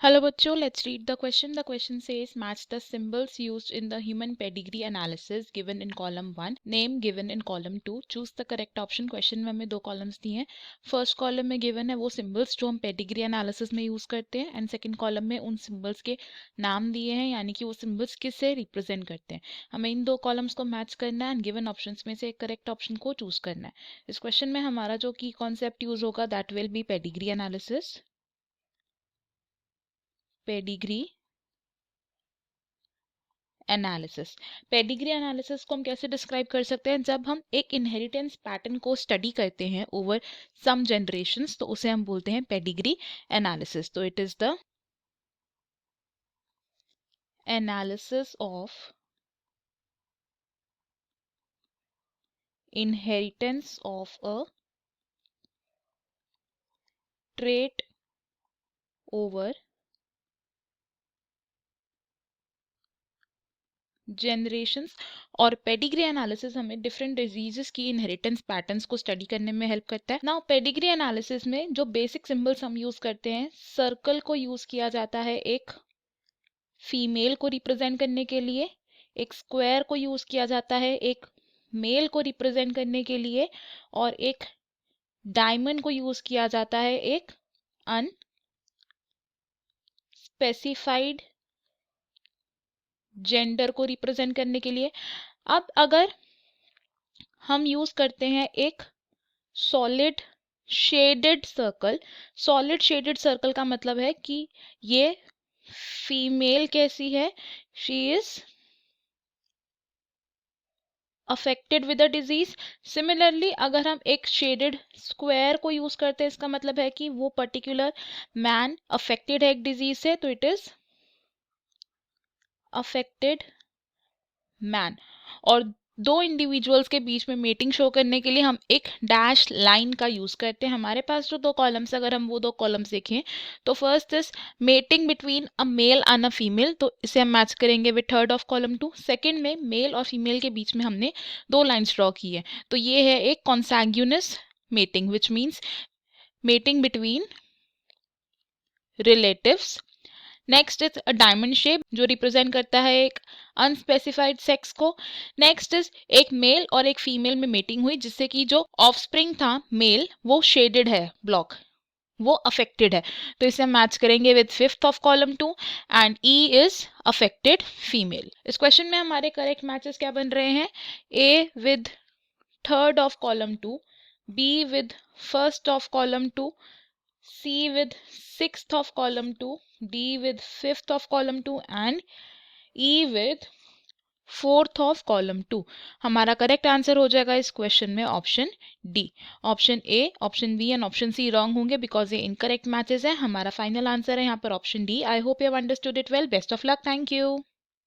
Hello बच्चों, let's read the question. The question says match the symbols used in the human pedigree analysis given in column 1, name given in column 2, choose the correct option. Question में हमें दो columns दिए हैं. First column में given है वो symbols जो हम पेडिग्री एनालिसिस में यूज करते हैं एंड सेकंड कॉलम में उन सिंबल्स के नाम दिए हैं, यानी कि वो सिंबल्स किससे रिप्रेजेंट करते हैं. हमें इन दो कॉलम्स को मैच करना है एंड गिवन ऑप्शंस में से एक करेक्ट ऑप्शन को चूज करना है. इस क्वेश्चन में हमारा जो की कॉन्सेप्ट यूज होगा that will be pedigree analysis. Pedigree analysis. Pedigree analysis को हम कैसे डिस्क्राइब कर सकते हैं? जब हम एक इनहेरिटेंस पैटर्न को स्टडी करते हैं ओवर सम जनरेशंस तो उसे हम बोलते हैं पेडिग्री एनालिसिस. तो it is the analysis of inheritance of a trait over generations. और पेडिग्री एनालिसिस हमें डिफरेंट डिजीजेस की इनहेरिटेंस पैटर्न्स को स्टडी करने में हेल्प करता है. नाउ पेडिग्री एनालिसिस में जो बेसिक सिंबल्स हम यूज करते हैं, सर्कल को यूज किया जाता है एक फीमेल को रिप्रेजेंट करने के लिए, एक स्क्वायर को यूज किया जाता है एक मेल को रिप्रेजेंट करने के लिए, और एक डायमंड को यूज किया जाता है एक अनस्पेसिफाइड जेंडर को रिप्रेजेंट करने के लिए. अब अगर हम यूज करते हैं एक solid shaded circle, solid shaded circle का मतलब है कि ये फीमेल कैसी है, she is affected with a disease. Similarly अगर हम एक शेडेड स्क्वायर को यूज करते हैं, इसका मतलब है कि वो पर्टिकुलर मैन अफेक्टेड है एक डिजीज से, तो इट इज अफेक्टेड मैन. और दो इंडिविजुअल्स के बीच में मेटिंग शो करने के लिए हम एक डैश लाइन का यूज करते हैं. हमारे पास जो दो कॉलम्स, अगर हम वो दो कॉलम्स देखें तो first is mating between a male and a female, तो इसे हम मैच करेंगे with third of column 2. Second में मेल और फीमेल के बीच में हमने दो लाइंस ड्रॉ की है, तो ये है एक consanguineous mating which means mating between relatives. Next is a diamond shape जो रिप्रेजेंट करता है एक अनस्पेसिफाइड सेक्स को. नेक्स्ट इज एक मेल और एक फीमेल में मीटिंग हुई जिससे कि जो ऑफस्प्रिंग था मेल वो शेडेड है ब्लॉक, वो अफेक्टेड है, तो इसे हम मैच करेंगे with fifth of column 2 and E is affected female. इस क्वेश्चन में हमारे करेक्ट मैचेस क्या बन रहे हैं? ए with third of column 2, be with first of column 2, C with sixth of column 2, D with fifth of column 2 and E with fourth of column 2. हमारा correct answer हो जाएगा इस क्वेश्चन में option D. Option A, option B and option C wrong होंगे because ये incorrect matches हैं. हमारा final answer है यहाँ पर option D. I hope you have understood it well. Best of luck. Thank you.